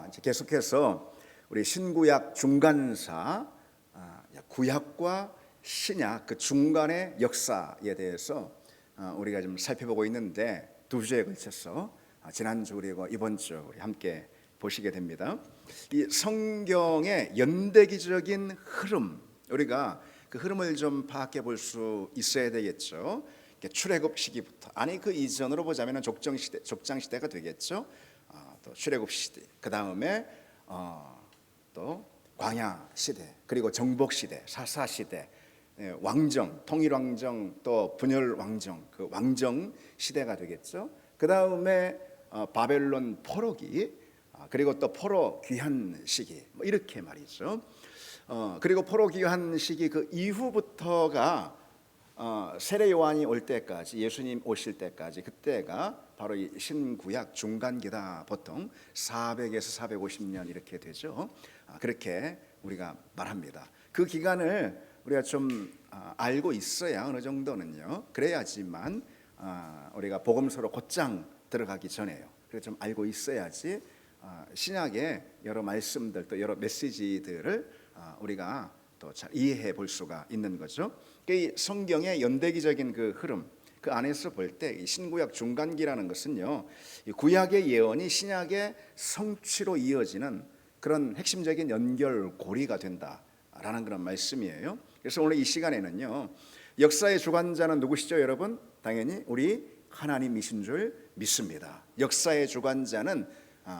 이제 계속해서 우리 신구약 중간사, 구약과 신약 그 중간의 역사에 대해서 우리가 좀 살펴보고 있는데, 두 주에 걸쳐서 지난주 그리고 이번 주 우리 함께 보시게 됩니다. 이 성경의 연대기적인 흐름, 우리가 그 흐름을 좀 파악해 볼 수 있어야 되겠죠. 출애굽 시기부터, 아니 그 이전으로 보자면 족장 시대가 되겠죠. 또 출애굽 시대, 그 다음에 또 광야 시대, 그리고 정복 시대, 사사 시대, 왕정, 통일 왕정, 또 분열 왕정, 그 왕정 시대가 되겠죠. 그 다음에 바벨론 포로기, 그리고 또 포로 귀환 시기, 뭐 이렇게 말이죠. 그리고 포로 귀환 시기 그 이후부터가 세례 요한이 올 때까지, 예수님 오실 때까지, 그때가 바로 이 신구약 중간기다. 보통 400에서 450년 이렇게 되죠. 그렇게 우리가 말합니다. 그 기간을 우리가 좀 알고 있어야 어느 정도는요, 그래야지만 우리가 복음서로 곧장 들어가기 전에요, 그래서 좀 알고 있어야지 신약의 여러 말씀들, 또 여러 메시지들을 우리가 또 잘 이해해 볼 수가 있는 거죠. 이 성경의 연대기적인 그 흐름, 그 안에서 볼 때 신구약 중간기라는 것은요, 이 구약의 예언이 신약의 성취로 이어지는 그런 핵심적인 연결고리가 된다라는 그런 말씀이에요. 그래서 오늘 이 시간에는요, 역사의 주관자는 누구시죠, 여러분? 당연히 우리 하나님이신 줄 믿습니다. 역사의 주관자는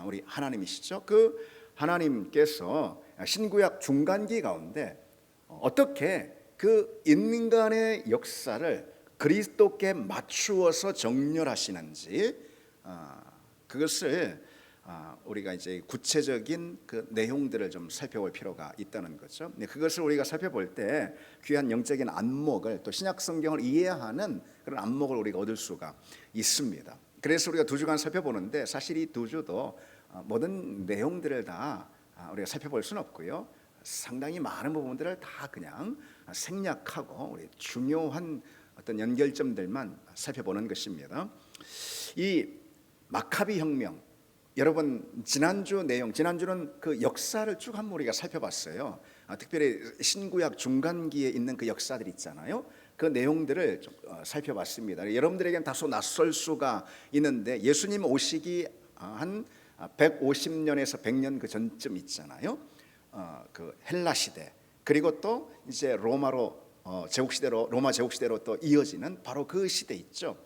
우리 하나님이시죠. 그 하나님께서 신구약 중간기 가운데 어떻게 그 인간의 역사를 그리스도께 맞추어서 정렬하시는지, 그것을 우리가 이제 구체적인 그 내용들을 좀 살펴볼 필요가 있다는 거죠. 그것을 우리가 살펴볼 때 귀한 영적인 안목을, 또 신약 성경을 이해하는 그런 안목을 우리가 얻을 수가 있습니다. 그래서 우리가 두 주간 살펴보는데, 사실 이 두 주도 모든 내용들을 다 우리가 살펴볼 수는 없고요, 상당히 많은 부분들을 다 그냥 생략하고 우리 중요한 어떤 연결점들만 살펴보는 것입니다. 이 마카비 혁명, 여러분 지난주 내용, 지난주는 그 역사를 쭉 한번 우리가 살펴봤어요. 특별히 신구약 중간기에 있는 그 역사들 있잖아요. 그 내용들을 좀 살펴봤습니다. 여러분들에게는 다소 낯설 수가 있는데, 예수님 오시기 한 150년에서 100년 그 전쯤 있잖아요. 그 헬라 시대, 그리고 또 이제 로마로 제국 시대로, 로마 제국 시대로 또 이어지는 바로 그 시대 있죠.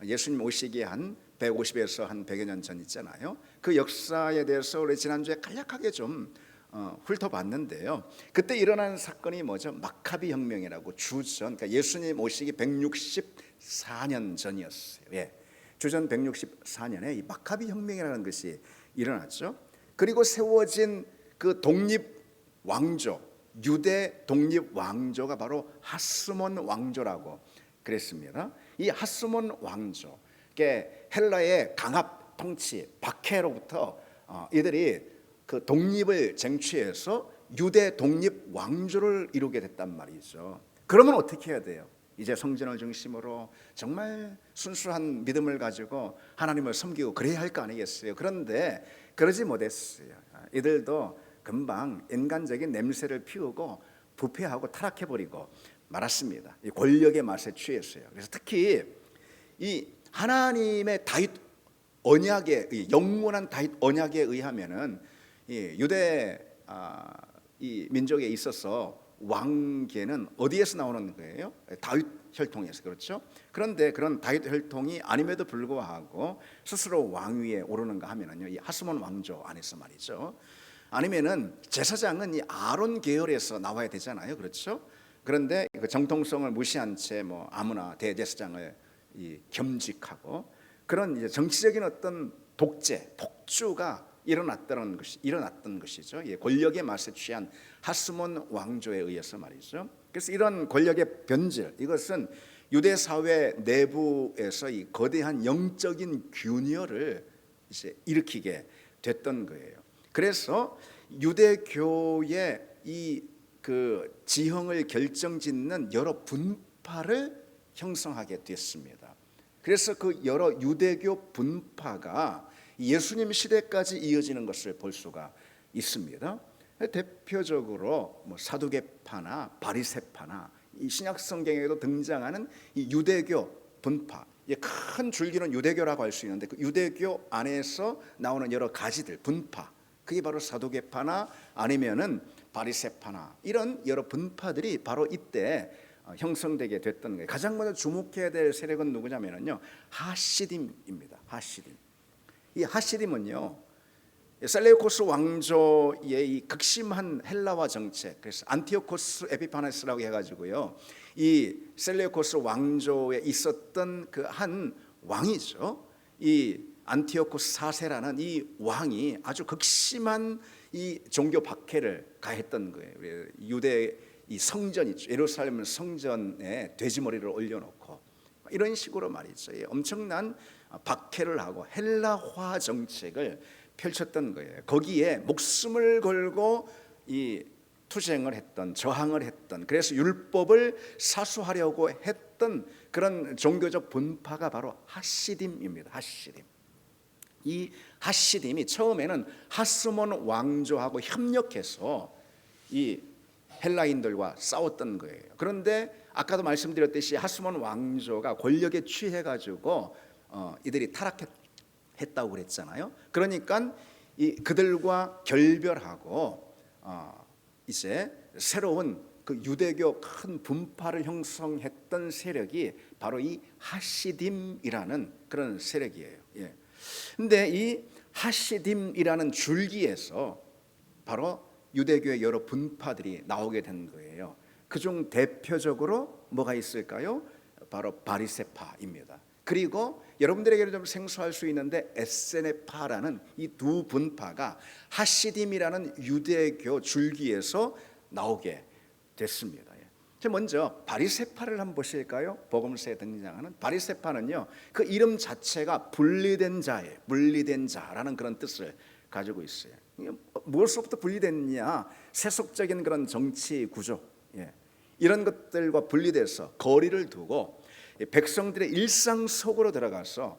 예수님 오시기 한 150에서 한 100여 년 전 있잖아요. 그 역사에 대해서 우리 지난주에 간략하게 좀 훑어봤는데요. 그때 일어난 사건이 뭐죠? 마카비 혁명이라고, 주전, 그러니까 예수님 오시기 164년 전이었어요. 예. 주전 164년에 이 마카비 혁명이라는 것이 일어났죠. 그리고 세워진 그 독립 왕조, 유대 독립 왕조가 바로 하스몬 왕조라고 그랬습니다. 이 하스몬 왕조, 헬라의 강압 통치 박해로부터 이들이 그 독립을 쟁취해서 유대 독립 왕조를 이루게 됐단 말이죠. 그러면 어떻게 해야 돼요? 이제 성전을 중심으로 정말 순수한 믿음을 가지고 하나님을 섬기고 그래야 할 거 아니겠어요? 그런데 그러지 못했어요. 이들도 금방 인간적인 냄새를 피우고 부패하고 타락해버리고 말았습니다. 이 권력의 맛에 취했어요. 그래서 특히 이 하나님의 다윗 언약에, 영원한 다윗 언약에 의하면은 이 유대 이 민족에 있어서 왕계는 어디에서 나오는 거예요? 다윗 혈통에서. 그렇죠? 그런데 그런 다윗 혈통이 아님에도 불구하고 스스로 왕위에 오르는가 하면은요, 이 하스몬 왕조 안에서 말이죠. 아니면은 제사장은 이 아론 계열에서 나와야 되잖아요. 그렇죠? 그런데 그 정통성을 무시한 채 뭐 아무나 대제사장을 겸직하고, 그런 이제 정치적인 어떤 독재, 독주가 일어났던 것이죠. 권력의 맛에 취한 하스몬 왕조에 의해서 말이죠. 그래서 이런 권력의 변질, 이것은 유대 사회 내부에서 이 거대한 영적인 균열을 이제 일으키게 됐던 거예요. 그래서 유대교의 이 그 지형을 결정짓는 여러 분파를 형성하게 됐습니다. 그래서 그 여러 유대교 분파가 예수님 시대까지 이어지는 것을 볼 수가 있습니다. 대표적으로 뭐 사두개파나 바리새파나 이 신약 성경에도 등장하는 이 유대교 분파, 큰 줄기는 유대교라고 할 수 있는데 그 유대교 안에서 나오는 여러 가지들 분파, 그게 바로 사두개파나 아니면은 바리새파나 이런 여러 분파들이 바로 이때 형성되게 됐던 거예요. 가장 먼저 주목해야 될 세력은 누구냐면요, 하시딤입니다. 하시딤. 이 하시딤은요, 셀레우코스 왕조의 이 극심한 헬라화 정책, 그래서 안티오코스 에피파네스라고 해가지고요, 이 셀레우코스 왕조에 있었던 그 한 왕이죠. 이 안티오코스 4세라는 이 왕이 아주 극심한 이 종교 박해를 가했던 거예요. 유대 이 성전 있죠, 예루살렘 성전에 돼지머리를 올려놓고 이런 식으로 말이죠. 엄청난 박해를 하고 헬라화 정책을 펼쳤던 거예요. 거기에 목숨을 걸고 이 투쟁을 했던, 저항을 했던, 그래서 율법을 사수하려고 했던 그런 종교적 분파가 바로 하시딤입니다. 하시딤. 이 하시딤이 처음에는 하스몬 왕조하고 협력해서 이 헬라인들과 싸웠던 거예요. 그런데 아까도 말씀드렸듯이 하스몬 왕조가 권력에 취해가지고 이들이 타락했다고 그랬잖아요. 그러니까 그들과 결별하고 이제 새로운 그 유대교 큰 분파를 형성했던 세력이 바로 이 하시딤이라는 그런 세력이에요. 근데 이 하시딤이라는 줄기에서 바로 유대교의 여러 분파들이 나오게 된 거예요. 그중 대표적으로 뭐가 있을까요? 바로 바리새파입니다. 그리고 여러분들에게는 좀 생소할 수 있는데 에세네파라는 이 두 분파가 하시딤이라는 유대교 줄기에서 나오게 됐습니다. 먼저 바리새파를 한번 보실까요? 복음서에 등장하는 바리새파는요, 그 이름 자체가 분리된 자예요. 분리된 자라는 그런 뜻을 가지고 있어요. 무엇으로부터 분리됐냐? 세속적인 그런 정치 구조, 이런 것들과 분리돼서 거리를 두고 백성들의 일상 속으로 들어가서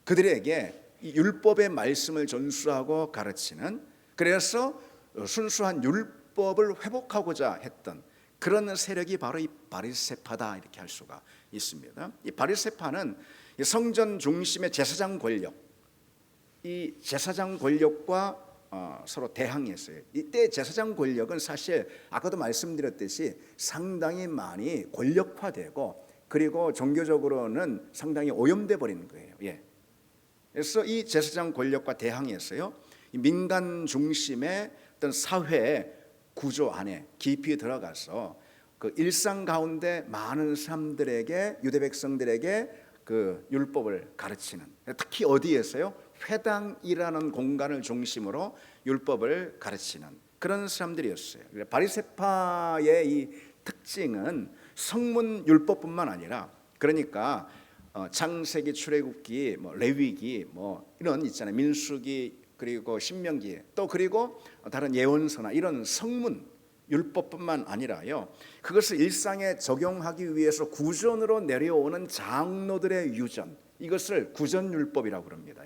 그들에게 이 율법의 말씀을 전수하고 가르치는, 그래서 순수한 율법을 회복하고자 했던 그런 세력이 바로 이 바리새파다, 이렇게 할 수가 있습니다. 이 바리새파는 성전 중심의 제사장 권력, 이 제사장 권력과 서로 대항했어요. 이때 제사장 권력은 사실 아까도 말씀드렸듯이 상당히 많이 권력화되고 그리고 종교적으로는 상당히 오염돼 버리는 거예요. 그래서 이 제사장 권력과 대항했어요. 이 민간 중심의 어떤 사회 구조 안에 깊이 들어가서 그 일상 가운데 많은 사람들에게, 유대 백성들에게 그 율법을 가르치는, 특히 어디에서요? 회당이라는 공간을 중심으로 율법을 가르치는 그런 사람들이었어요. 바리새파의 이 특징은 성문 율법뿐만 아니라, 그러니까 창세기, 출애굽기, 레위기 이런 있잖아요. 민수기, 그리고 신명기, 또 그리고 다른 예언서나 이런 성문 율법뿐만 아니라요, 그것을 일상에 적용하기 위해서 구전으로 내려오는 장로들의 유전, 이것을 구전율법이라고 그럽니다.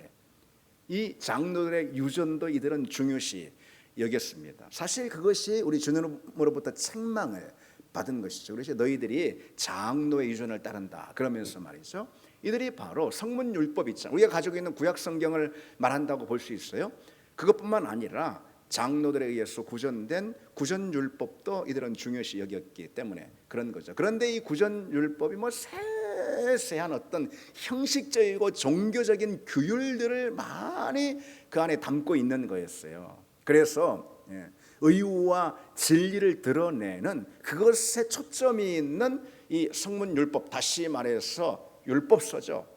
이 장로들의 유전도 이들은 중요시 여겼습니다. 사실 그것이 우리 주님으로부터 책망을 받은 것이죠. 그래서 너희들이 장로의 유전을 따른다 그러면서 말이죠, 이들이 바로 성문율법 있잖아요. 우리가 가지고 있는 구약 성경을 말한다고 볼 수 있어요. 그것뿐만 아니라 장로들에 의해서 구전된 구전율법도 이들은 중요시 여겼기 때문에 그런 거죠. 그런데 이 구전율법이 세세한 어떤 형식적이고 종교적인 규율들을 많이 그 안에 담고 있는 거였어요. 그래서 의와 진리를 드러내는 그것에 초점이 있는 이 성문율법, 다시 말해서 율법서죠.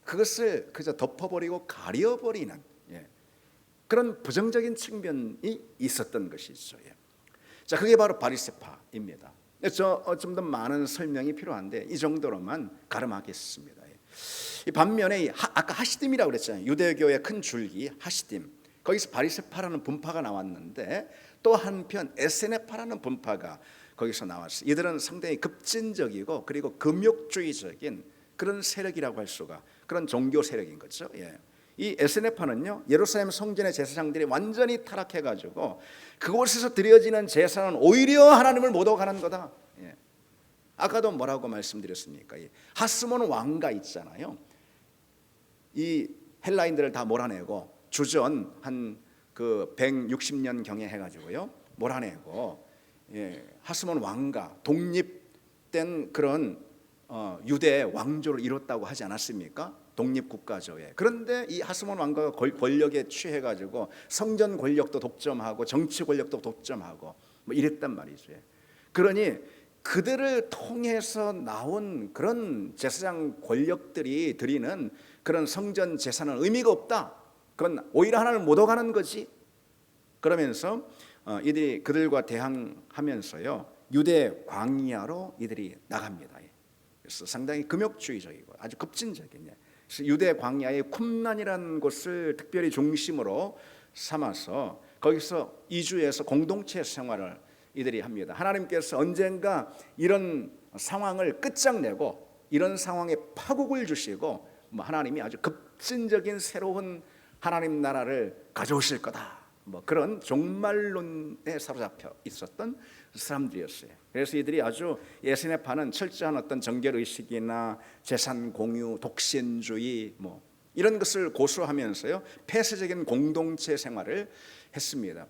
그것을 그저 덮어버리고 가려버리는 그런 부정적인 측면이 있었던 것이죠. 자, 그게 바로 바리새파입니다. 좀 더 많은 설명이 필요한데 이 정도로만 가름하겠습니다. 반면에 아까 하시딤이라고 그랬잖아요. 유대교의 큰 줄기 하시딤, 거기서 바리새파라는 분파가 나왔는데 또 한편 에세네파라는 분파가 거기서 나왔어요. 이들은 상당히 급진적이고 그리고 금욕주의적인 그런 세력이라고 할 수가, 그런 종교 세력인 거죠. 이 이 에스네파는요, 예루살렘 성전의 제사장들이 완전히 타락해가지고 그곳에서 드려지는 제사는 오히려 하나님을 못 오가는 거다. 예. 아까도 뭐라고 말씀드렸습니까? 이 하스몬 왕가 있잖아요. 이 헬라인들을 다 몰아내고 주전 한 그 160년 경에 해가지고요 몰아내고, 예, 하스몬 왕가 독립된 그런 유대 왕조를 이뤘다고 하지 않았습니까? 독립국가죠. 예. 그런데 이 하스몬 왕가가 권력에 취해가지고 성전 권력도 독점하고 정치 권력도 독점하고 뭐 이랬단 말이죠. 예. 그러니 그들을 통해서 나온 그런 제사장 권력들이 드리는 그런 성전 제사는 의미가 없다. 그건 오히려 하나님을 못 오가는 거지. 그러면서 이들이 그들과 대항하면서요 유대 광야로 이들이 나갑니다. 그래서 상당히 금욕주의적이고 아주 급진적인, 그래서 유대 광야의 쿰란이라는 곳을 특별히 중심으로 삼아서 거기서 이주해서 공동체 생활을 이들이 합니다. 하나님께서 언젠가 이런 상황을 끝장내고 이런 상황에 파국을 주시고 하나님이 아주 급진적인 새로운 하나님 나라를 가져오실 거다. 그런 종말론에 사로잡혀 있었던 사람들이었어요. 그래서 이들이 아주 에스네파는 철저한 어떤 정결의식이나 재산 공유, 독신주의 이런 것을 고수하면서요 폐쇄적인 공동체 생활을 했습니다.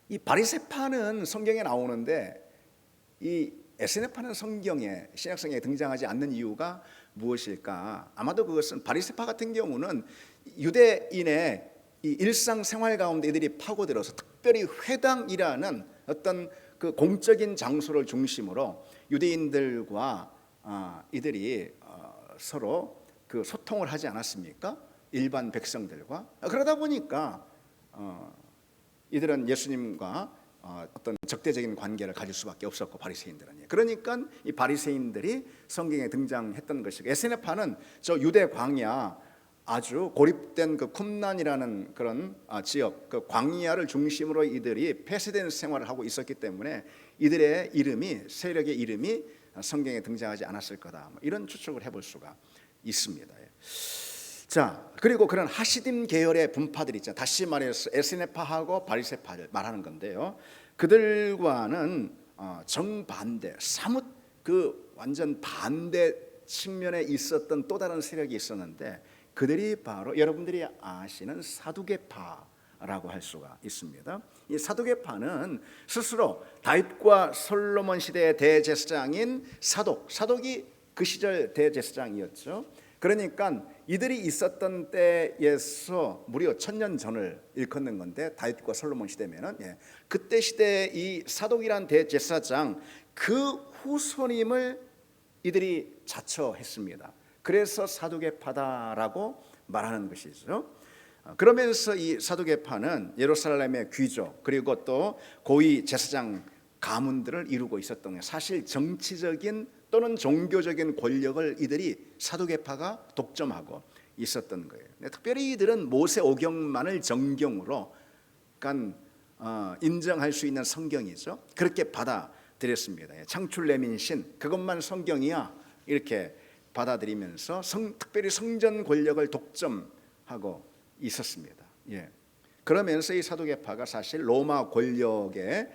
이 바리새파는 성경에 나오는데 이 에스네파는 신약성경에 등장하지 않는 이유가 무엇일까? 아마도 그것은 바리새파 같은 경우는 유대인의 이 일상생활 가운데 이들이 파고들어서 특별히 회당이라는 어떤 그 공적인 장소를 중심으로 유대인들과 이들이 서로 그 소통을 하지 않았습니까? 일반 백성들과. 그러다 보니까 이들은 예수님과 어떤 적대적인 관계를 가질 수밖에 없었고, 바리새인들은. 그러니까 이 바리새인들이 성경에 등장했던 것이고, 에스네파는 저 유대 광야 아주 고립된 그 쿰란이라는 그런 지역, 그 광야를 중심으로 이들이 폐쇄된 생활을 하고 있었기 때문에 이들의 이름이, 세력의 이름이 성경에 등장하지 않았을 거다. 이런 추측을 해볼 수가 있습니다. 자, 그리고 그런 하시딤 계열의 분파들이 있죠. 다시 말해서 에스네파하고 바리새파를 말하는 건데요. 그들과는 정반대, 사뭇 그 완전 반대 측면에 있었던 또 다른 세력이 있었는데, 그들이 바로 여러분들이 아시는 사두개파라고 할 수가 있습니다. 이 사두개파는 스스로 다윗과 솔로몬 시대의 대제사장인 사독이 그 시절 대제사장이었죠. 그러니까 이들이 있었던 때에서 무려 1000년 전을 일컫는 건데, 다윗과 솔로몬 시대면은 그때 시대의 이 사독이란 대제사장 그 후손임을 이들이 자처했습니다. 그래서 사두개파다라고 말하는 것이죠. 그러면서 이 사두개파는 예루살렘의 귀족 그리고 또 고위 제사장 가문들을 이루고 있었던 거예요. 사실 정치적인 또는 종교적인 권력을 이들이 사두개파가 독점하고 있었던 거예요. 특별히 이들은 모세 오경만을 정경으로 인정할 수 있는 성경이죠. 그렇게 받아들였습니다. 창출레민신 그것만 성경이야 이렇게 받아들이면서 특별히 성전 권력을 독점하고 있었습니다. 그러면서 이 사두개파가 사실 로마 권력에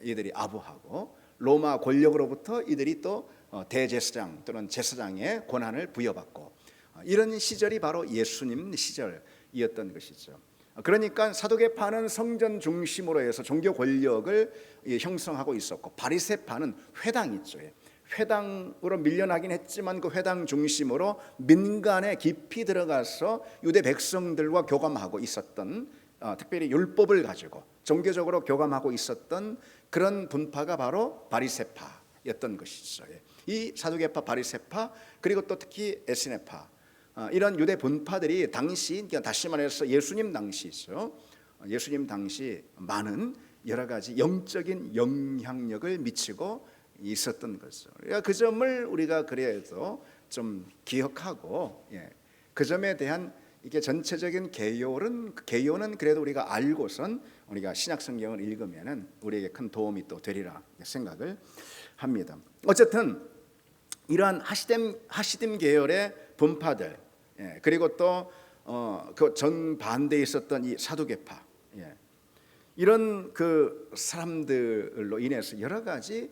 이들이 아부하고, 로마 권력으로부터 이들이 또 대제사장 또는 제사장의 권한을 부여받고, 이런 시절이 바로 예수님 시절이었던 것이죠. 그러니까 사두개파는 성전 중심으로 해서 종교 권력을 형성하고 있었고, 바리새파는 회당 있죠. 회당으로 밀려나긴 했지만 그 회당 중심으로 민간에 깊이 들어가서 유대 백성들과 교감하고 있었던, 특별히 율법을 가지고 종교적으로 교감하고 있었던 그런 분파가 바로 바리새파였던 것이죠. 이 사두개파, 바리새파 그리고 또 특히 에스네파, 이런 유대 분파들이 당시, 다시 말해서 예수님 당시죠. 예수님 당시 많은 여러 가지 영적인 영향력을 미치고 있었던 거죠. 그 점을 우리가 그래도 좀 기억하고, 그 점에 대한 이게 전체적인 개요는 그래도 우리가 알고선 우리가 신약 성경을 읽으면은 우리에게 큰 도움이 또 되리라 생각을 합니다. 어쨌든 이러한 하시딤 계열의 분파들, 그리고 또 그 정반대에 있었던 이 사두개파, 이런 그 사람들로 인해서 여러 가지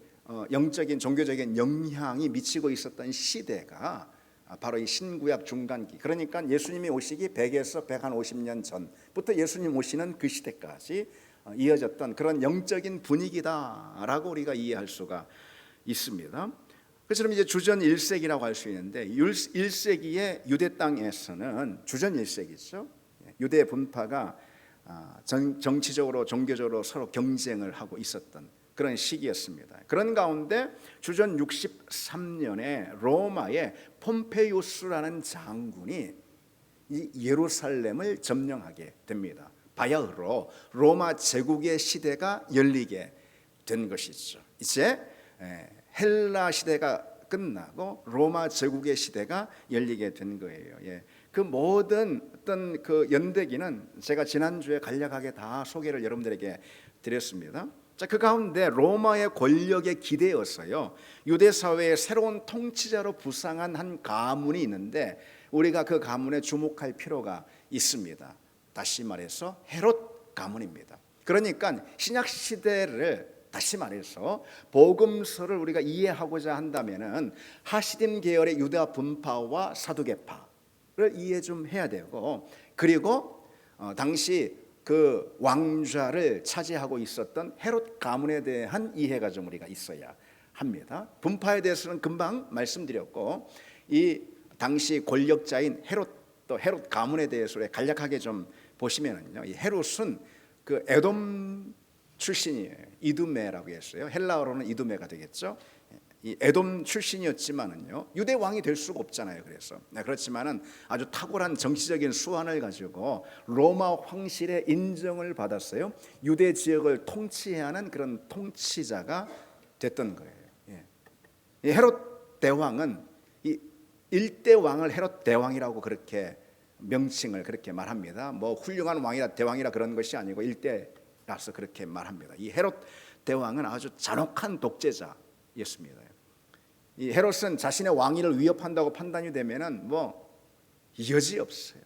영적인 종교적인 영향이 미치고 있었던 시대가 바로 이 신구약 중간기, 그러니까 예수님이 오시기 100에서 150년 전부터 예수님 오시는 그 시대까지 이어졌던 그런 영적인 분위기다라고 우리가 이해할 수가 있습니다. 그처럼 이제 주전 1세기라고 할 수 있는데 1세기의 유대 땅에서는 주전 1세기죠. 유대 분파가 정치적으로 종교적으로 서로 경쟁을 하고 있었던 그런 시기였습니다. 그런 가운데 주전 63년에 로마의 폼페이우스라는 장군이 이 예루살렘을 점령하게 됩니다. 바야흐로 로마 제국의 시대가 열리게 된 것이죠. 이제 헬라 시대가 끝나고 로마 제국의 시대가 열리게 된 거예요. 그 모든 어떤 그 연대기는 제가 지난주에 간략하게 다 소개를 여러분들에게 드렸습니다. 자, 그 가운데 로마의 권력에 기대어서요, 유대 사회의 새로운 통치자로 부상한 한 가문이 있는데 우리가 그 가문에 주목할 필요가 있습니다. 다시 말해서 헤롯 가문입니다. 그러니까 신약 시대를 다시 말해서 복음서를 우리가 이해하고자 한다면은 하시dim 계열의 유다 분파와 사두개파를 이해 좀 해야 되고, 그리고 당시 그 왕좌를 차지하고 있었던 헤롯 가문에 대한 이해가 좀 우리가 있어야 합니다. 분파에 대해서는 금방 말씀드렸고, 이 당시 권력자인 헤롯, 또 헤롯 가문에 대해서 간략하게 좀 보시면은요, 이 헤롯은 그 에돔 출신이에요. 이두메라고 했어요. 헬라어로는 이두메가 되겠죠. 이 에돔 출신이었지만은요, 유대 왕이 될 수가 없잖아요. 그래서 그렇지만은 아주 탁월한 정치적인 수완을 가지고 로마 황실의 인정을 받았어요. 유대 지역을 통치해야 하는 그런 통치자가 됐던 거예요. 이 헤롯 대왕은 이 일대 왕을 헤롯 대왕이라고 그렇게 명칭을 그렇게 말합니다. 뭐 훌륭한 왕이라 대왕이라 그런 것이 아니고 일대라서 그렇게 말합니다. 이 헤롯 대왕은 아주 잔혹한 독재자였습니다. 이 헤롯은 자신의 왕위를 위협한다고 판단이 되면은 뭐 여지 없어요.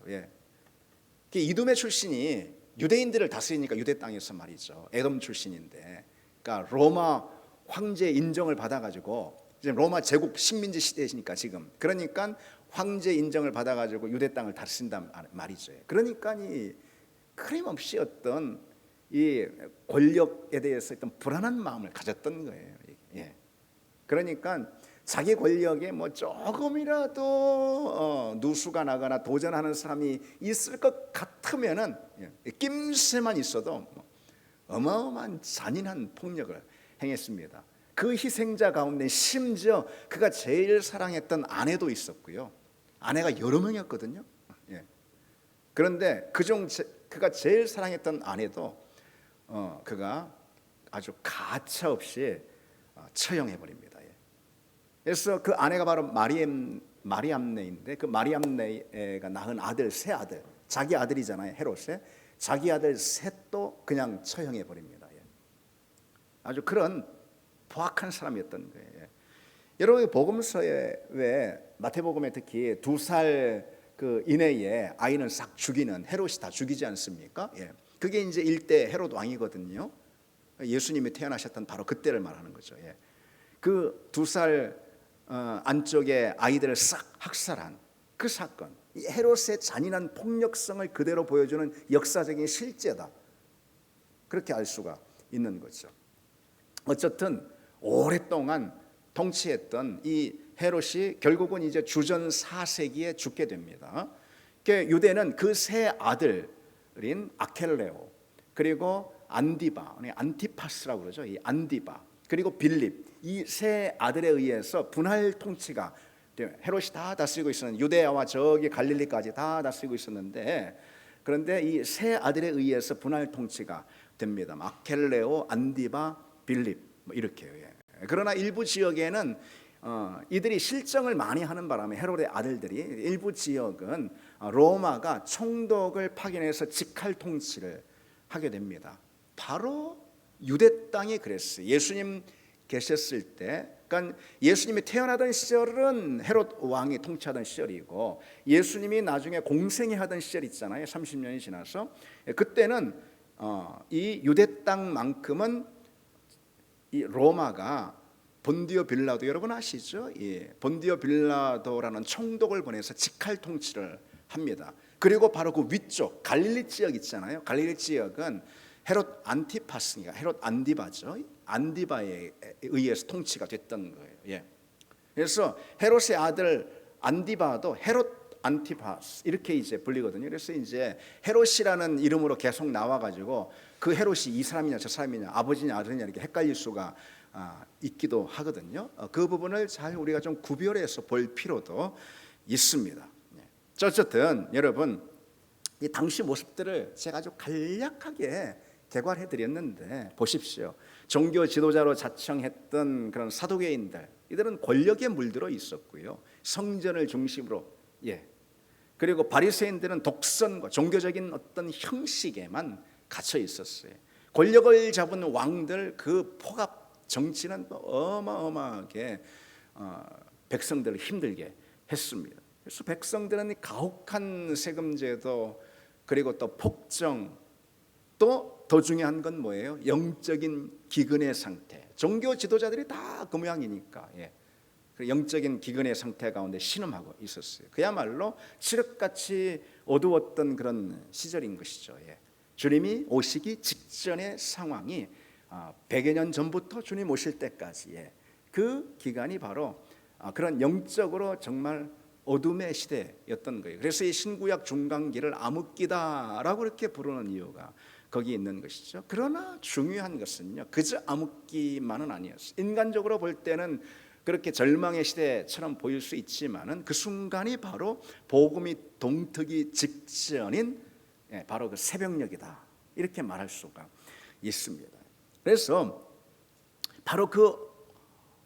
이두메 출신이 유대인들을 다스리니까 유대 땅에서 말이죠. 에돔 출신인데, 그러니까 로마 황제 인정을 받아가지고 이제 로마 제국 식민지 시대이니까 지금, 그러니까 황제 인정을 받아가지고 유대 땅을 다스린단 말이죠. 그러니까 이 끊임없이 어떤 이 권력에 대해서 어떤 불안한 마음을 가졌던 거예요. 그러니까 자기 권력에 뭐 조금이라도 누수가 나거나 도전하는 사람이 있을 것 같으면은 낌새만 있어도 어마어마한 잔인한 폭력을 행했습니다. 그 희생자 가운데 심지어 그가 제일 사랑했던 아내도 있었고요. 아내가 여러 명이었거든요. 그런데 그중 그가 제일 사랑했던 아내도 그가 아주 가차없이 처형해 버립니다. 그래서 그 아내가 바로 마리암네인데, 그 마리암네가 낳은 아들, 세 아들, 자기 아들이잖아요. 헤롯의 자기 아들 셋도 그냥 처형해 버립니다. 아주 그런 포악한 사람이었던 거예요. 여러분, 복음서에 왜 마태복음에 특히 2살 그 이내에 아이는 싹 죽이는, 헤롯이 다 죽이지 않습니까? 그게 이제 일대 헤롯 왕이거든요. 예수님이 태어나셨던 바로 그때를 말하는 거죠. 그 2살 안쪽에 아이들을 싹 학살한 그 사건, 이 헤롯의 잔인한 폭력성을 그대로 보여주는 역사적인 실제다, 그렇게 알 수가 있는 거죠. 어쨌든 오랫동안 통치했던 이 헤롯이 결국은 이제 주전 4세기에 죽게 됩니다. 유대는 그 세 아들인 아켈레오, 그리고 안디바, 안티파스라고 그러죠. 이 안디바, 그리고 빌립, 이 세 아들에 의해서 분할 통치가 돼요. 헤롯이 다 다스리고 있었는데, 유대야와 저기 갈릴리까지 다 다스리고 있었는데, 그런데 이 세 아들에 의해서 분할 통치가 됩니다. 아켈레오, 안디바, 빌립, 뭐 이렇게요. 그러나 일부 지역에는 이들이 실정을 많이 하는 바람에 헤롯의 아들들이, 일부 지역은 로마가 총독을 파견해서 직할 통치를 하게 됩니다. 바로 유대 땅이 그랬어요. 예수님 계셨을 때 그러니까 예수님이 태어나던 시절은 헤롯 왕이 통치하던 시절이고 예수님이 나중에 공생애 하던 시절 있잖아요. 30년이 지나서 그때는 이 유대 땅만큼은 이 로마가 본디오 빌라도 여러분 아시죠? 예, 본디오 빌라도라는 총독을 보내서 직할 통치를 합니다. 그리고 바로 그 위쪽 갈릴리 지역 있잖아요. 갈릴리 지역은 헤롯 안티파스니까 헤롯 안디바죠. 안디바에 의해서 통치가 됐던 거예요. 예. 그래서 헤롯의 아들 안디바도 헤롯 안티파스 이렇게 이제 불리거든요. 그래서 이제 헤롯이라는 이름으로 계속 나와가지고 그 헤롯이 이 사람이냐 저 사람이냐 아버지냐 아들이냐 이렇게 헷갈릴 수가 있기도 하거든요. 그 부분을 잘 우리가 좀 구별해서 볼 필요도 있습니다. 어쨌든 여러분 이 당시 모습들을 제가 아주 간략하게 개괄해 드렸는데 보십시오. 종교 지도자로 자청했던 그런 사두개인들 이들은 권력에 물들어 있었고요. 성전을 중심으로 그리고 바리새인들은 독선과 종교적인 어떤 형식에만 갇혀 있었어요. 권력을 잡은 왕들 그 포갑 정치는 어마어마하게 백성들을 힘들게 했습니다. 그래서 백성들은 가혹한 세금제도 그리고 또 폭정 또 더 중요한 건 뭐예요? 영적인 기근의 상태. 종교 지도자들이 다 그 모양이니까 영적인 기근의 상태 가운데 신음하고 있었어요. 그야말로 칠흑같이 어두웠던 그런 시절인 것이죠. 주님이 오시기 직전의 상황이 100여 년 전부터 주님 오실 때까지 그 기간이 바로 그런 영적으로 정말 어둠의 시대였던 거예요. 그래서 이 신구약 중간기를 암흑기다라고 그렇게 부르는 이유가 거기 있는 것이죠. 그러나 중요한 것은요, 그저 암흑기만은 아니었어요. 인간적으로 볼 때는 그렇게 절망의 시대처럼 보일 수 있지만은 그 순간이 바로 복음이 동트기 직전인 바로 그 새벽녘이다 이렇게 말할 수가 있습니다. 그래서 바로 그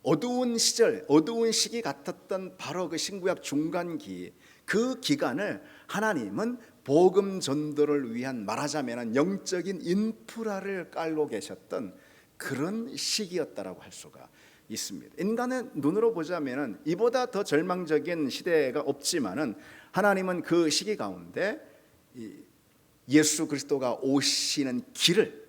어두운 시절, 어두운 시기 같았던 바로 그 신구약 중간기 그 기간을 하나님은 복음 전도를 위한 말하자면 영적인 인프라를 깔고 계셨던 그런 시기였다라고 할 수가 있습니다. 인간의 눈으로 보자면 이보다 더 절망적인 시대가 없지만은 하나님은 그 시기 가운데 예수 그리스도가 오시는 길을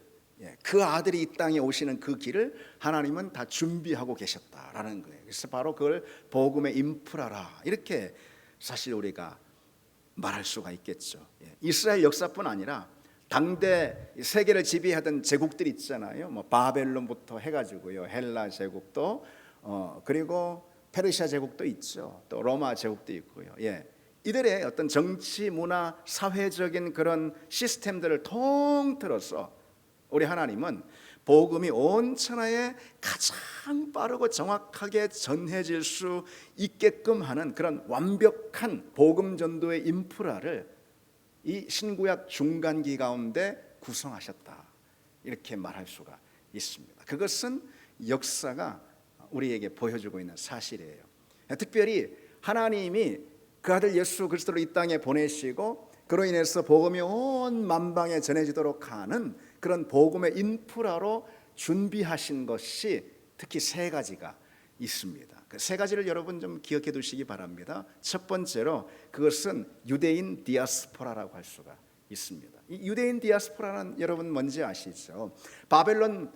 그 아들이 이 땅에 오시는 그 길을 하나님은 다 준비하고 계셨다라는 거예요. 그래서 바로 그걸 복음의 인프라라 이렇게 사실 우리가 말할 수가 있겠죠. 이스라엘 역사뿐 아니라 당대 세계를 지배하던 제국들 있잖아요. 뭐 바벨론부터 해가지고요, 헬라 제국도 그리고 페르시아 제국도 있죠. 또 로마 제국도 있고요. 이들의 어떤 정치, 문화, 사회적인 그런 시스템들을 통틀어서 우리 하나님은 복음이 온 천하에 가장 빠르고 정확하게 전해질 수 있게끔 하는 그런 완벽한 복음 전도의 인프라를 이 신구약 중간기 가운데 구성하셨다 이렇게 말할 수가 있습니다. 그것은 역사가 우리에게 보여주고 있는 사실이에요. 특별히 하나님이 그 아들 예수 그리스도를 이 땅에 보내시고 그로 인해서 복음이 온 만방에 전해지도록 하는 그런 복음의 인프라로 준비하신 것이 특히 세 가지가 있습니다. 그 세 가지를 여러분 좀 기억해 두시기 바랍니다. 첫 번째로 그것은 유대인 디아스포라라고 할 수가 있습니다. 이 유대인 디아스포라는 여러분 뭔지 아시죠? 바벨론에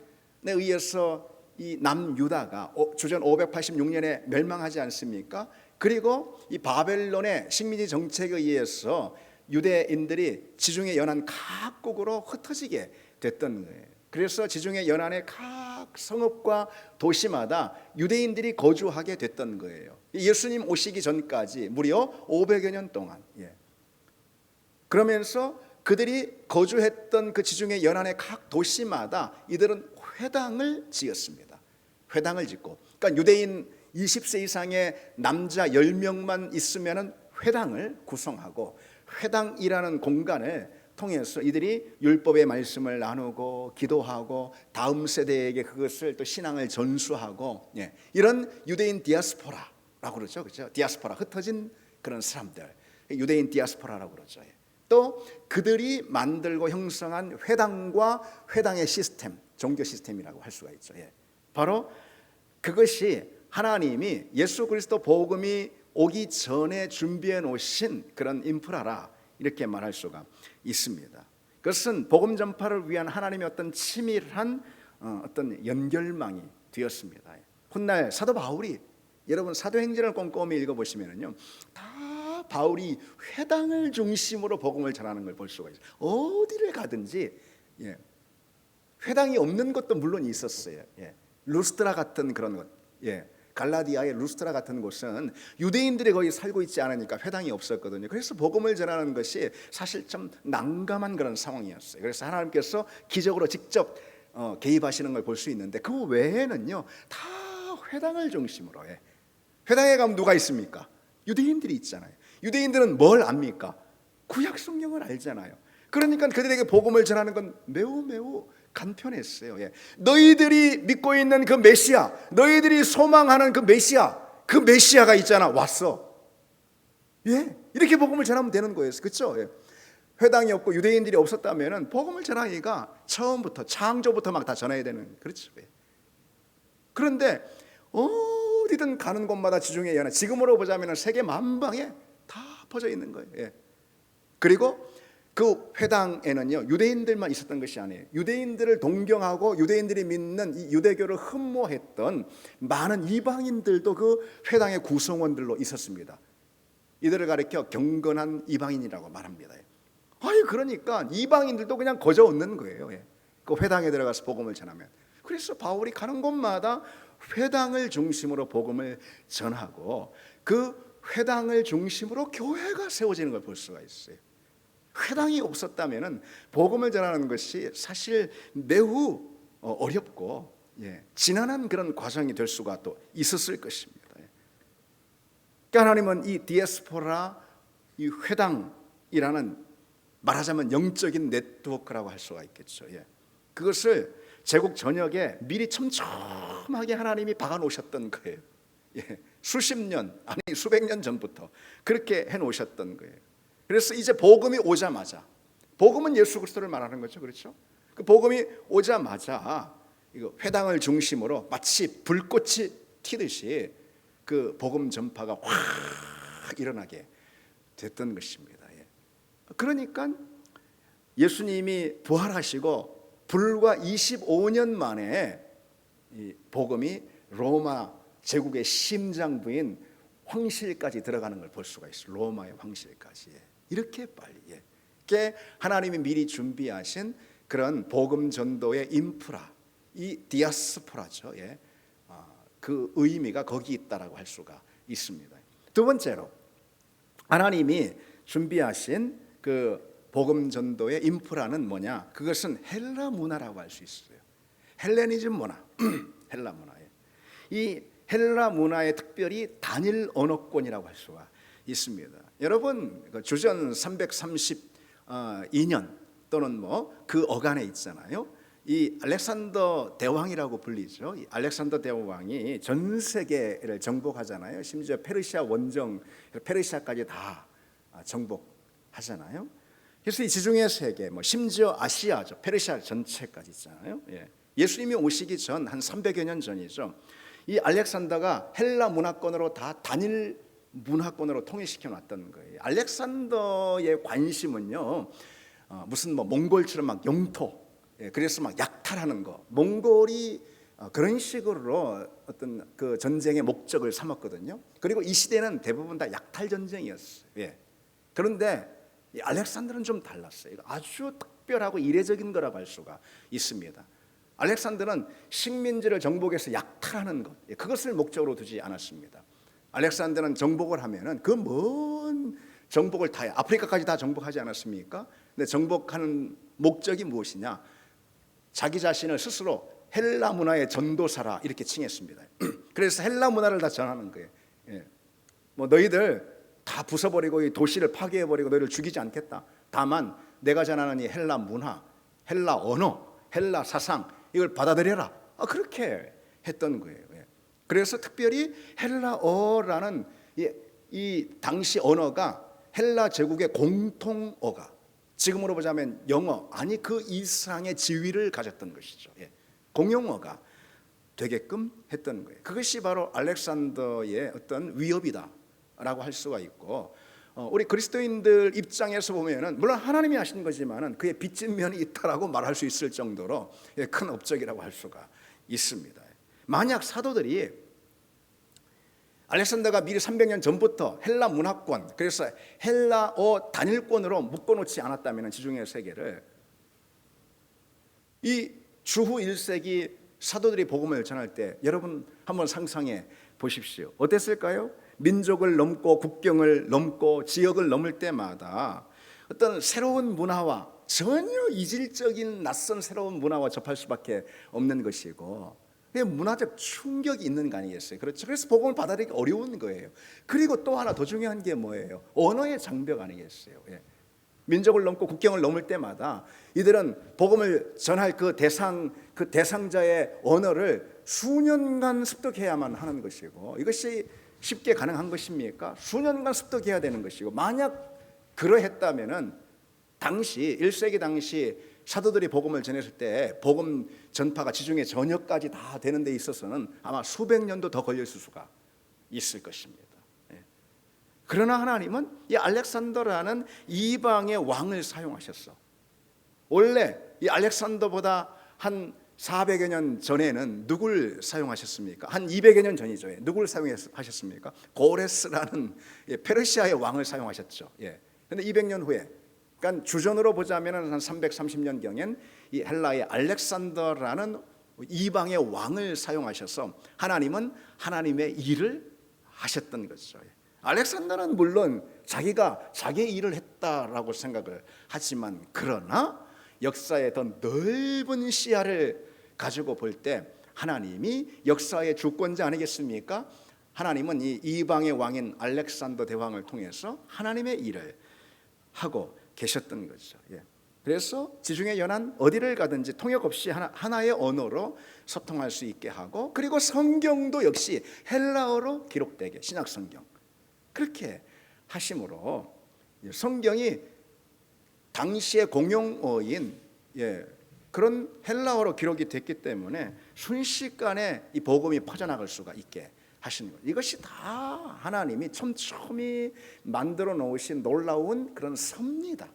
의해서 이 남유다가 주전 586년에 멸망하지 않습니까? 그리고 이 바벨론의 식민지 정책에 의해서 유대인들이 지중해 연안 각국으로 흩어지게 됐던 거예요. 그래서 지중해 연안의 각 성읍과 도시마다 유대인들이 거주하게 됐던 거예요. 예수님 오시기 전까지 무려 500여 년 동안. 그러면서 그들이 거주했던 그 지중해 연안의 각 도시마다 이들은 회당을 지었습니다. 회당을 짓고, 그러니까 유대인 20세 이상의 남자 10명만 있으면은 회당을 구성하고 회당이라는 공간을 통해서 이들이 율법의 말씀을 나누고 기도하고 다음 세대에게 그것을 또 신앙을 전수하고 이런 유대인 디아스포라라고 그러죠. 그렇죠? 디아스포라 흩어진 그런 사람들 유대인 디아스포라라고 그러죠. 또 그들이 만들고 형성한 회당과 회당의 시스템 종교 시스템이라고 할 수가 있죠. 바로 그것이 하나님이 예수 그리스도 복음이 오기 전에 준비해 놓으신 그런 인프라라 이렇게 말할 수가 있습니다. 그것은 복음 전파를 위한 하나님의 어떤 치밀한 어떤 연결망이 되었습니다. 훗날 사도 바울이 여러분 사도행전을 꼼꼼히 읽어보시면요, 다 바울이 회당을 중심으로 복음을 전하는 걸 볼 수가 있어요. 어디를 가든지 회당이 없는 것도 물론 있었어요. 루스트라 같은 그런 것, 갈라디아의 루스트라 같은 곳은 유대인들이 거의 살고 있지 않으니까 회당이 없었거든요. 그래서 복음을 전하는 것이 사실 좀 난감한 그런 상황이었어요. 그래서 하나님께서 기적으로 직접 개입하시는 걸 볼 수 있는데, 그 외에는요 다 회당을 중심으로 회당에 가면 누가 있습니까? 유대인들이 있잖아요. 유대인들은 뭘 압니까? 구약 성경을 알잖아요. 그러니까 그들에게 복음을 전하는 건 매우 간편했어요. 너희들이 믿고 있는 그 메시아, 너희들이 소망하는 그 메시아가 있잖아, 왔어. 이렇게 복음을 전하면 되는 거예요. 그렇죠? 회당이 없고 유대인들이 없었다면은 복음을 전하기가 처음부터 창조부터 막 다 전해야 되는, 그렇죠? 그런데 어디든 가는 곳마다 지중해 연합, 지금으로 보자면 세계 만방에 다 퍼져 있는 거예요. 그리고 그 회당에는요 유대인들만 있었던 것이 아니에요. 유대인들을 동경하고 유대인들이 믿는 이 유대교를 흠모했던 많은 이방인들도 그 회당의 구성원들로 있었습니다. 이들을 가리켜 경건한 이방인이라고 말합니다. 그러니까 이방인들도 그냥 거저 얻는 거예요. 그 회당에 들어가서 복음을 전하면. 그래서 바울이 가는 곳마다 회당을 중심으로 복음을 전하고 그 회당을 중심으로 교회가 세워지는 걸 볼 수가 있어요. 회당이 없었다면 복음을 전하는 것이 사실 매우 어렵고 지난한 그런 과정이 될 수가 또 있었을 것입니다. 그러니까 하나님은 이 디아스포라, 이 회당이라는 말하자면 영적인 네트워크라고 할 수가 있겠죠. 그것을 제국 전역에 미리 촘촘하게 하나님이 박아 놓으셨던 거예요. 수십 년, 아니 수백 년 전부터 그렇게 해 놓으셨던 거예요. 그래서 이제 복음이 오자마자, 복음은 예수 그리스도를 말하는 거죠, 그렇죠? 그 복음이 오자마자 이거 회당을 중심으로 마치 불꽃이 튀듯이 그 복음 전파가 확 일어나게 됐던 것입니다. 그러니까 예수님이 부활하시고 불과 25년 만에 이 복음이 로마 제국의 심장부인 황실까지 들어가는 걸 볼 수가 있어요. 로마의 황실까지. 이렇게 빨리. 그게 하나님이 미리 준비하신 그런 복음 전도의 인프라, 이 디아스포라죠. 그 의미가 거기 있다라고 할 수가 있습니다. 두 번째로 하나님이 준비하신 그 복음 전도의 인프라는 뭐냐? 그것은 헬라 문화라고 할 수 있어요. 헬레니즘 문화, 헬라 문화에 이 헬라 문화의 특별히 단일 언어권이라고 할 수가 있습니다. 여러분 주전 332년 또는 뭐 그 어간에 있잖아요. 이 알렉산더 대왕이라고 불리죠. 이 알렉산더 대왕이 전 세계를 정복하잖아요. 심지어 페르시아 원정, 페르시아까지 다 정복하잖아요. 그래서 이 지중해 세계, 뭐 심지어 아시아죠, 페르시아 전체까지 있잖아요. 예수님이 오시기 전 한 300여 년 전이죠. 이 알렉산더가 헬라 문화권으로 다 단일 문화권으로 통일시켜 놨던 거예요. 알렉산더의 관심은요, 무슨 뭐 몽골처럼 막 영토, 그래서 막 약탈하는 거, 몽골이 그런 식으로 어떤 그 전쟁의 목적을 삼았거든요. 그리고 이 시대는 대부분 다 약탈 전쟁이었어요. 그런데 이 알렉산더는 좀 달랐어요. 아주 특별하고 이례적인 거라고 할 수가 있습니다. 알렉산더는 식민지를 정복해서 약탈하는 것, 그것을 목적으로 두지 않았습니다. 알렉산더는 정복을 하면은 그 먼 정복을 다 아프리카까지 다 정복하지 않았습니까? 근데 정복하는 목적이 무엇이냐? 자기 자신을 스스로 헬라 문화의 전도사라 이렇게 칭했습니다. 그래서 헬라 문화를 다 전하는 거예요. 뭐 너희들 다 부숴버리고 이 도시를 파괴해버리고 너희를 죽이지 않겠다. 다만 내가 전하는 이 헬라 문화, 헬라 언어, 헬라 사상 이걸 받아들여라. 그렇게 했던 거예요. 그래서 특별히 헬라어라는 이 당시 언어가 헬라 제국의 공통어가, 지금으로 보자면 영어, 아니 그 이상의 지위를 가졌던 것이죠. 공용어가 되게끔 했던 거예요. 그것이 바로 알렉산더의 어떤 위협이다라고 할 수가 있고, 우리 그리스도인들 입장에서 보면은 물론 하나님이 하신 거지만은 그의 빚진 면이 있다라고 말할 수 있을 정도로 큰 업적이라고 할 수가 있습니다. 만약 사도들이 알렉산더가 미리 300년 전부터 헬라 문화권, 그래서 헬라어 단일권으로 묶어놓지 않았다면 지중해 세계를, 이 주후 1세기 사도들이 복음을 전할 때 여러분 한번 상상해 보십시오. 어땠을까요? 민족을 넘고 국경을 넘고 지역을 넘을 때마다 어떤 새로운 문화와 전혀 이질적인 낯선 새로운 문화와 접할 수밖에 없는 것이고, 문화적 충격이 있는 거 아니겠어요? 그렇죠. 그래서 복음을 받아들이기 어려운 거예요. 그리고 또 하나 더 중요한 게 뭐예요? 언어의 장벽 아니겠어요? 민족을 넘고 국경을 넘을 때마다 이들은 복음을 전할 그 대상자의 언어를 수년간 습득해야만 하는 것이고, 이것이 쉽게 가능한 것입니까? 수년간 습득해야 되는 것이고, 만약 그러했다면은 당시 1세기 당시 사도들이 복음을 전했을 때 복음 전파가 지중해 전역까지 다 되는 데 있어서는 아마 수백 년도 더 걸렸을 수가 있을 것입니다. 그러나 하나님은 이 알렉산더라는 이방의 왕을 사용하셨어. 원래 이 알렉산더보다 한 400여 년 전에는 누굴 사용하셨습니까? 한 200여 년 전이죠. 누굴 사용하셨습니까? 고레스라는 페르시아의 왕을 사용하셨죠. 그런데 200년 후에, 그러니까 주전으로 보자면 한 330년경엔 이 헬라의 알렉산더라는 이방의 왕을 사용하셔서 하나님은 하나님의 일을 하셨던 것이죠. 알렉산더는 물론 자기가 자기의 일을 했다라고 생각을 하지만, 그러나 역사의 더 넓은 시야를 가지고 볼 때 하나님이 역사의 주권자 아니겠습니까? 하나님은 이 이방의 왕인 알렉산더 대왕을 통해서 하나님의 일을 하고 계셨던 거죠. 그래서 지중해 연안 어디를 가든지 통역 없이 하나의 언어로 소통할 수 있게 하고, 그리고 성경도 역시 헬라어로 기록되게, 신약 성경 그렇게 하심으로 성경이 당시의 공용어인 그런 헬라어로 기록이 됐기 때문에 순식간에 이 복음이 퍼져나갈 수가 있게 하시는 거예요. 이것이 다 하나님이 촘촘히 만들어 놓으신 놀라운 그런 섭리다,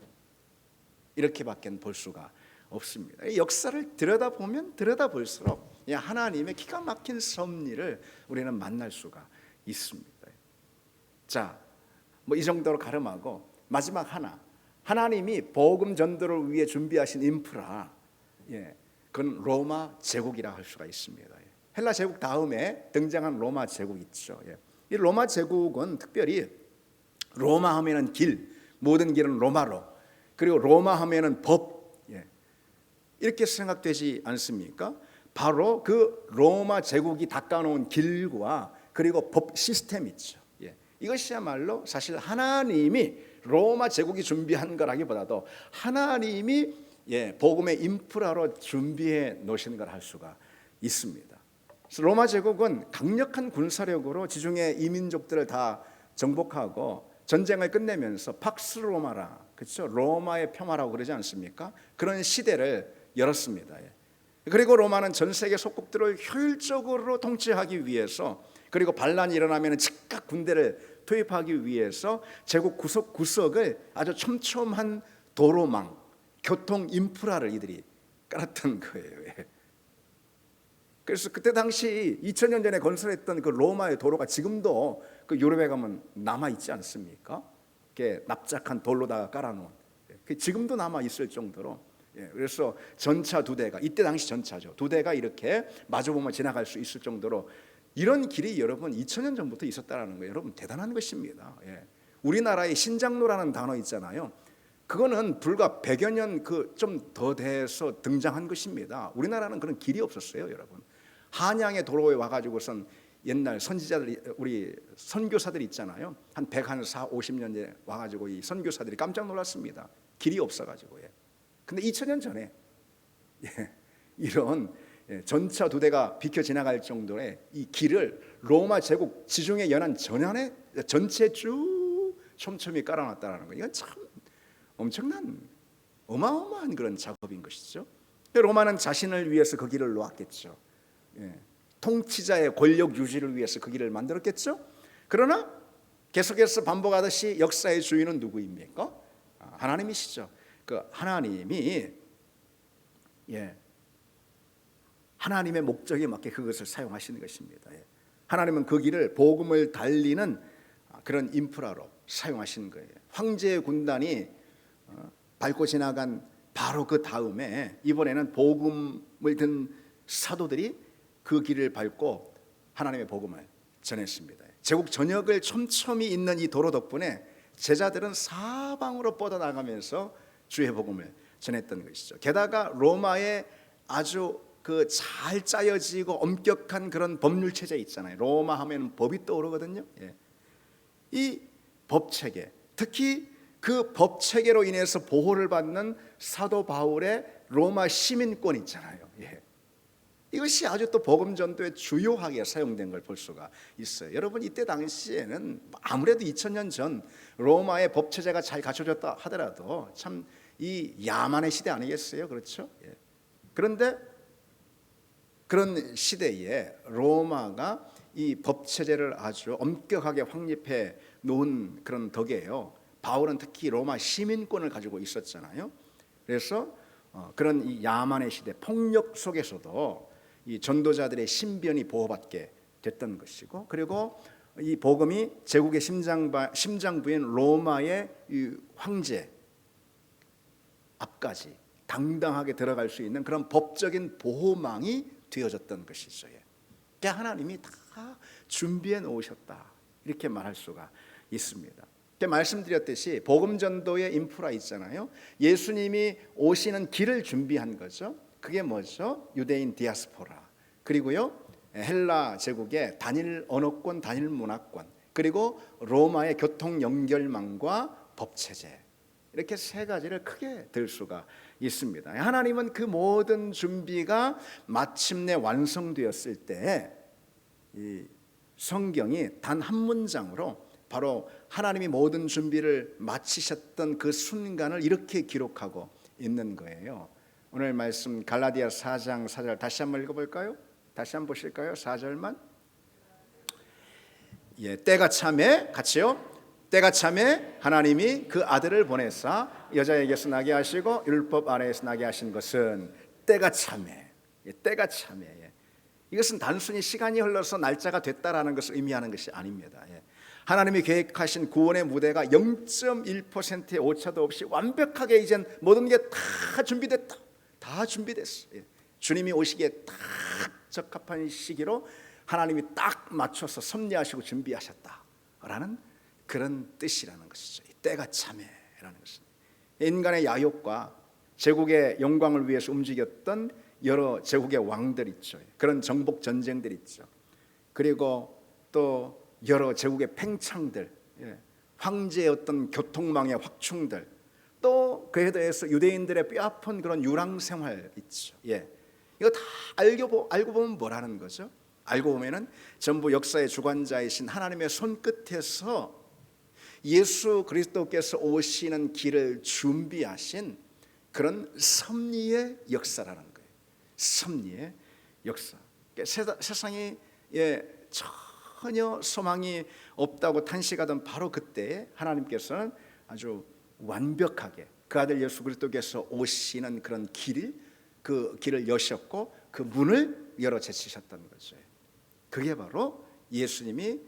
이렇게밖에 볼 수가 없습니다. 역사를 들여다보면 들여다볼수록 하나님의 기가 막힌 섭리를 우리는 만날 수가 있습니다. 자, 이 정도로 가름하고 마지막 하나님이 복음 전도를 위해 준비하신 인프라, 그건 로마 제국이라 할 수가 있습니다. 헬라 제국 다음에 등장한 로마 제국 있죠. 이 로마 제국은 특별히 로마 하면은 길, 모든 길은 로마로, 그리고 로마 하면은 법, 이렇게 생각되지 않습니까? 바로 그 로마 제국이 닦아놓은 길과 그리고 법 시스템 있죠. 이것이야말로 사실 하나님이 로마 제국이 준비한 거라기보다도 하나님이 복음의 인프라로 준비해 놓으신 걸 할 수가 있습니다. 그래서 로마 제국은 강력한 군사력으로 지중해 이민족들을 다 정복하고 전쟁을 끝내면서 팍스 로마라, 그렇죠? 로마의 평화라고 그러지 않습니까? 그런 시대를 열었습니다. 그리고 로마는 전 세계 속국들을 효율적으로 통치하기 위해서, 그리고 반란이 일어나면 즉각 군대를 투입하기 위해서 제국 구석구석을 아주 촘촘한 도로망, 교통 인프라를 이들이 깔았던 거예요. 그래서 그때 당시 2000년 전에 건설했던 그 로마의 도로가 지금도 그 유럽에 가면 남아 있지 않습니까? 이렇게 납작한 돌로다가 깔아놓은, 지금도 남아 있을 정도로. 그래서 전차 2대가, 이때 당시 전차죠, 2대가 이렇게 마주보면 지나갈 수 있을 정도로 이런 길이 여러분 2000년 전부터 있었다라는 거예요. 여러분 대단한 것입니다. 우리나라의 신장로라는 단어 있잖아요. 그거는 불과 100여 년 좀 더 돼서 등장한 것입니다. 우리나라는 그런 길이 없었어요, 여러분. 한양의 도로에 와가지고선 옛날 선지자들, 우리 선교사들이 있잖아요. 한 140-50년 전에 와가지고 이 선교사들이 깜짝 놀랐습니다. 길이 없어가지고. 근데 2000년 전에 이런 전차 2대가 비켜 지나갈 정도의 이 길을 로마 제국 지중해 연안 전체 쭉 촘촘히 깔아놨다는 거예요. 이건 참 엄청난 어마어마한 그런 작업인 것이죠. 로마는 자신을 위해서 그 길을 놓았겠죠. 통치자의 권력 유지를 위해서 그 길을 만들었겠죠. 그러나 계속해서 반복하듯이 역사의 주인은 누구입니까? 하나님이시죠. 그 하나님이 하나님의 목적에 맞게 그것을 사용하시는 것입니다. 하나님은 그 길을 복음을 달리는 그런 인프라로 사용하시는 거예요. 황제의 군단이 밟고 지나간 바로 그 다음에 이번에는 복음을 든 사도들이 그 길을 밟고 하나님의 복음을 전했습니다. 제국 전역을 촘촘히 잇는 이 도로 덕분에 제자들은 사방으로 뻗어나가면서 주의 복음을 전했던 것이죠. 게다가 로마의 아주 그 잘 짜여지고 엄격한 그런 법률 체제 있잖아요. 로마 하면 법이 떠오르거든요. 이 법 체계, 특히 그 법 체계로 인해서 보호를 받는 사도 바울의 로마 시민권 있잖아요. 이것이 아주 또 복음 전도에 주요하게 사용된 걸 볼 수가 있어요. 여러분, 이때 당시에는 아무래도 2000년 전 로마의 법 체제가 잘 갖춰졌다 하더라도 참 이 야만의 시대 아니겠어요? 그렇죠? 그런데 그런 시대에 로마가 이 법 체제를 아주 엄격하게 확립해 놓은 그런 덕에요. 바울은 특히 로마 시민권을 가지고 있었잖아요. 그래서 그런 이 야만의 시대, 폭력 속에서도 이 전도자들의 신변이 보호받게 됐던 것이고, 그리고 이 복음이 제국의 심장부인 로마의 이 황제 앞까지 당당하게 들어갈 수 있는 그런 법적인 보호망이 되어졌던 것이죠. 그러니까 하나님이 다 준비해 놓으셨다, 이렇게 말할 수가 있습니다. 말씀드렸듯이 복음 전도의 인프라 있잖아요. 예수님이 오시는 길을 준비한 거죠. 그게 뭐죠? 유대인 디아스포라, 그리고요 헬라 제국의 단일 언어권, 단일 문화권, 그리고 로마의 교통 연결망과 법 체제, 이렇게 세 가지를 크게 들 수가 있습니다. 하나님은 그 모든 준비가 마침내 완성되었을 때 이 성경이 단 한 문장으로 바로 하나님이 모든 준비를 마치셨던 그 순간을 이렇게 기록하고 있는 거예요. 오늘 말씀 갈라디아 4장 4절 다시 한번 읽어볼까요? 다시 한번 보실까요? 4절만. 때가 참에, 같이요. 때가 참에 하나님이 그 아들을 보내사 여자에게서 나게 하시고 율법 아래에서 나게 하신 것은 때가 참에, 때가 참에. 이것은 단순히 시간이 흘러서 날짜가 됐다라는 것을 의미하는 것이 아닙니다. 하나님이 계획하신 구원의 무대가 0.1%의 오차도 없이 완벽하게 이젠 모든 게 다 준비됐다. 다 준비됐어. 주님이 오시기에 딱 적합한 시기로 하나님이 딱 맞춰서 섭리하시고 준비하셨다라는 그런 뜻이라는 것이죠. 때가 참에라는 것은 인간의 야욕과 제국의 영광을 위해서 움직였던 여러 제국의 왕들 있죠. 그런 정복 전쟁들 있죠. 그리고 또 여러 제국의 팽창들, 황제의 어떤 교통망의 확충들, 또 그에 대해서 유대인들의 뼈아픈 그런 유랑 생활 있죠. 이거 다 알고 보면 뭐라는 거죠? 알고 보면은 전부 역사의 주관자이신 하나님의 손끝에서 예수 그리스도께서 오시는 길을 준비하신 그런 섭리의 역사라는 거예요. 섭리의 역사. 세상이 전혀 소망이 없다고 탄식하던 바로 그때에 하나님께서는 아주 완벽하게 그 아들 예수 그리스도께서 오시는 그런 그 길을 여셨고 그 문을 열어 제치셨던 거죠. 그게 바로 예수님이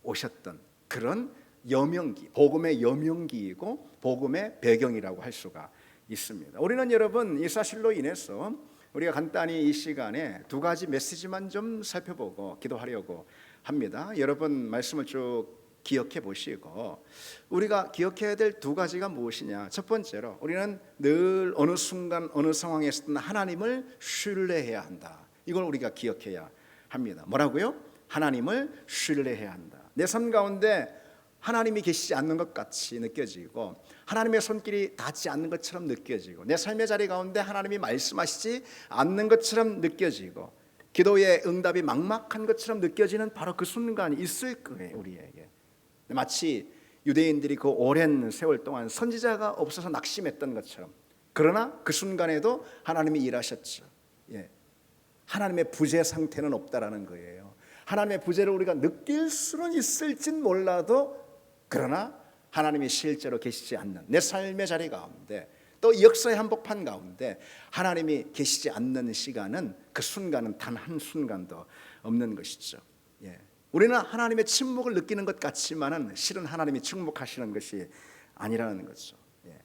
오셨던 그런 여명기, 복음의 여명기이고 복음의 배경이라고 할 수가 있습니다. 우리는 여러분 이 사실로 인해서 우리가 간단히 이 시간에 두 가지 메시지만 좀 살펴보고 기도하려고 합니다. 여러분 말씀을 쭉 기억해 보시고 우리가 기억해야 될 두 가지가 무엇이냐. 첫 번째로 우리는 늘 어느 순간 어느 상황에서든 하나님을 신뢰해야 한다. 이걸 우리가 기억해야 합니다. 뭐라고요? 하나님을 신뢰해야 한다. 내 삶 가운데 하나님이 계시지 않는 것 같이 느껴지고 하나님의 손길이 닿지 않는 것처럼 느껴지고 내 삶의 자리 가운데 하나님이 말씀하시지 않는 것처럼 느껴지고 기도의 응답이 막막한 것처럼 느껴지는 바로 그 순간이 있을 거예요. 우리에게 마치 유대인들이 그 오랜 세월 동안 선지자가 없어서 낙심했던 것처럼, 그러나 그 순간에도 하나님이 일하셨죠. 하나님의 부재 상태는 없다라는 거예요. 하나님의 부재를 우리가 느낄 수는 있을진 몰라도 그러나 하나님이 실제로 계시지 않는 내 삶의 자리 가운데 또 역사의 한복판 가운데 하나님이 계시지 않는 시간은 그 순간은 단 한 순간도 없는 것이죠. 예. 우리는 하나님의 침묵을 느끼는 것 같지만은 실은 하나님이 침묵하시는 것이 아니라는 거죠. 예.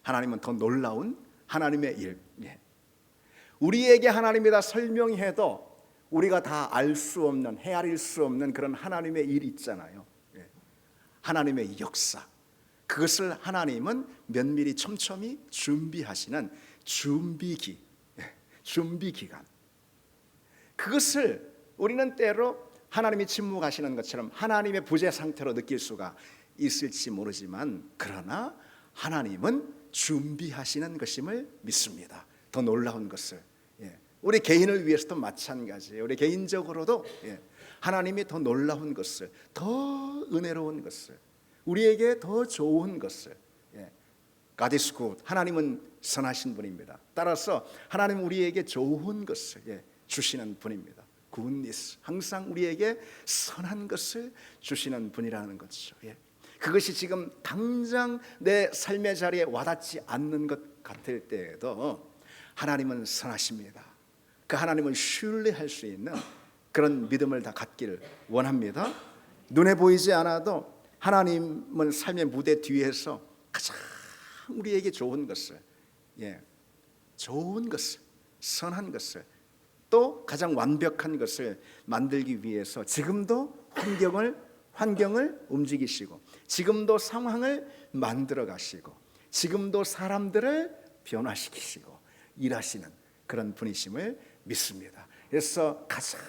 하나님은 더 놀라운 하나님의 일. 예. 우리에게 하나님이다 설명해도 우리가 다 알 수 없는 헤아릴 수 없는 그런 하나님의 일이 있잖아요. 예. 하나님의 역사. 그것을 하나님은 면밀히 촘촘히 준비하시는 준비기, 준비 기간. 그것을 우리는 때로 하나님이 침묵하시는 것처럼 하나님의 부재 상태로 느낄 수가 있을지 모르지만 그러나 하나님은 준비하시는 것임을 믿습니다. 더 놀라운 것을. 우리 개인을 위해서도 마찬가지예요. 우리 개인적으로도 하나님이 더 놀라운 것을, 더 은혜로운 것을, 우리에게 더 좋은 것을, God is good. 하나님은 선하신 분입니다. 따라서 하나님은 우리에게 좋은 것을 주시는 분입니다. goodness, 항상 우리에게 선한 것을 주시는 분이라는 거죠. 그것이 지금 당장 내 삶의 자리에 와닿지 않는 것 같을 때에도 하나님은 선하십니다. 그 하나님을 신뢰할 수 있는 그런 믿음을 다 갖기를 원합니다. 눈에 보이지 않아도 하나님은 삶의 무대 뒤에서 가장 우리에게 좋은 것을, 좋은 것을, 선한 것을, 또 가장 완벽한 것을 만들기 위해서 지금도 환경을 움직이시고, 지금도 상황을 만들어 가시고, 지금도 사람들을 변화시키시고 일하시는 그런 분이심을 믿습니다. 그래서 가장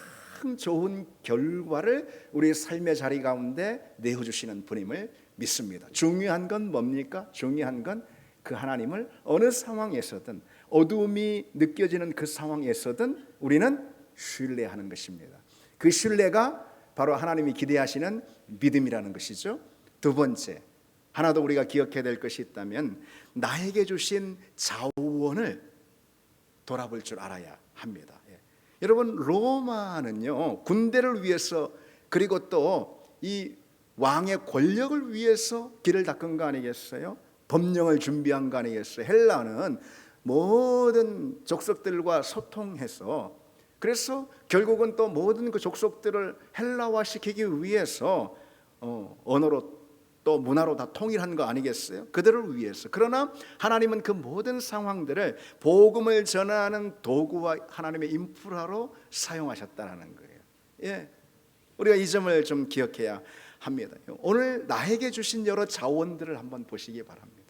좋은 결과를 우리 삶의 자리 가운데 내어주시는 분임을 믿습니다. 중요한 건 뭡니까? 중요한 건 그 하나님을 어느 상황에서든, 어두움이 느껴지는 그 상황에서든 우리는 신뢰하는 것입니다. 그 신뢰가 바로 하나님이 기대하시는 믿음이라는 것이죠. 두 번째, 하나 더 우리가 기억해야 될 것이 있다면 나에게 주신 자원을 돌아볼 줄 알아야 합니다. 여러분, 로마는요 군대를 위해서, 그리고 또 이 왕의 권력을 위해서 길을 닦은 거 아니겠어요? 법령을 준비한 거 아니겠어요? 헬라는 모든 족속들과 소통해서, 그래서 결국은 또 모든 그 족속들을 헬라화시키기 위해서 언어로 또 문화로 다 통일한 거 아니겠어요? 그들을 위해서. 그러나 하나님은 그 모든 상황들을 복음을 전하는 도구와 하나님의 인프라로 사용하셨다는 거예요. 우리가 이 점을 좀 기억해야 합니다. 오늘 나에게 주신 여러 자원들을 한번 보시기 바랍니다.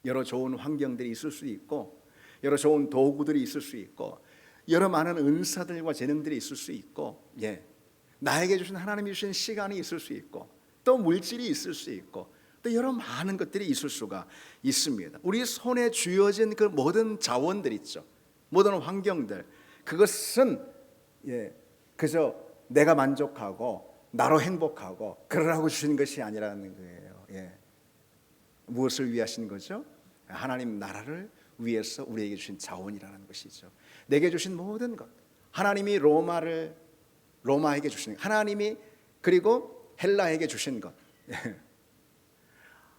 여러 좋은 환경들이 있을 수 있고, 여러 좋은 도구들이 있을 수 있고, 여러 많은 은사들과 재능들이 있을 수 있고, 나에게 주신, 하나님이 주신 시간이 있을 수 있고, 또 물질이 있을 수 있고, 또 여러 많은 것들이 있을 수가 있습니다. 우리 손에 쥐어진 그 모든 자원들 있죠, 모든 환경들, 그것은 그저 내가 만족하고 나로 행복하고 그러라고 주신 것이 아니라는 거예요. 무엇을 위해 하신 거죠? 하나님 나라를 위해서 우리에게 주신 자원이라는 것이죠. 내게 주신 모든 것, 하나님이 로마에게 주신 것, 하나님이 그리고 헬라에게 주신 것,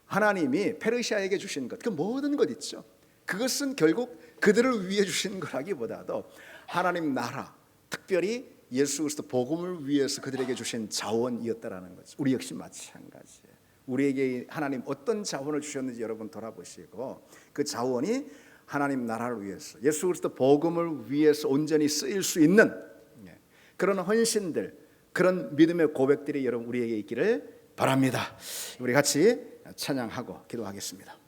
하나님이 페르시아에게 주신 것, 그 모든 것 있죠. 그것은 결국 그들을 위해 주신 거라기보다도 하나님 나라, 특별히 예수 그리스도 복음을 위해서 그들에게 주신 자원이었다라는 거죠. 우리 역시 마찬가지예요. 우리에게 하나님 어떤 자원을 주셨는지 여러분 돌아보시고, 그 자원이 하나님 나라를 위해서, 예수 그리스도 복음을 위해서 온전히 쓰일 수 있는 그런 헌신들, 그런 믿음의 고백들이 여러분 우리에게 있기를 바랍니다. 우리 같이 찬양하고 기도하겠습니다.